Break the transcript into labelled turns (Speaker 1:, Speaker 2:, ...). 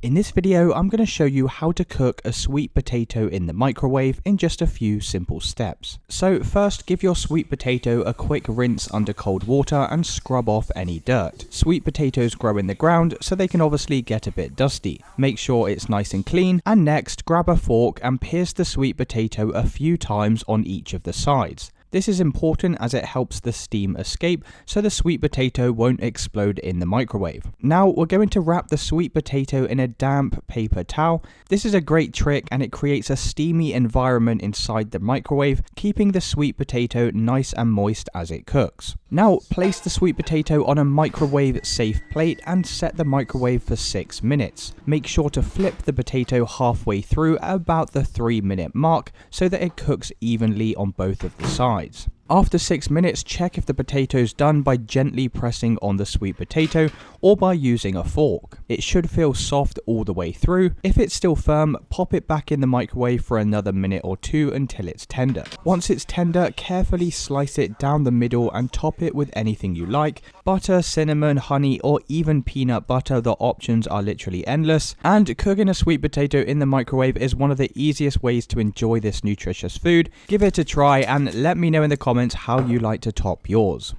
Speaker 1: In this video, I'm going to show you how to cook a sweet potato in the microwave in just a few simple steps. So first, give your sweet potato a quick rinse under cold water and scrub off any dirt. Sweet potatoes grow in the ground, so they can obviously get a bit dusty. Make sure it's nice and clean, and next, grab a fork and pierce the sweet potato a few times on each of the sides. This is important as it helps the steam escape so the sweet potato won't explode in the microwave. Now we're going to wrap the sweet potato in a damp paper towel. This is a great trick and it creates a steamy environment inside the microwave, keeping the sweet potato nice and moist as it cooks. Now place the sweet potato on a microwave safe plate and set the microwave for 6 minutes. Make sure to flip the potato halfway through at about the 3-minute mark so that it cooks evenly on both of the sides. After 6 minutes, check if the potato's done by gently pressing on the sweet potato or by using a fork. It should feel soft all the way through. If it's still firm, pop it back in the microwave for another minute or two until it's tender. Once it's tender, carefully slice it down the middle and top it with anything you like. Butter, cinnamon, honey, or even peanut butter. The options are literally endless. And cooking a sweet potato in the microwave is one of the easiest ways to enjoy this nutritious food. Give it a try and let me know in the comments how you like to top yours.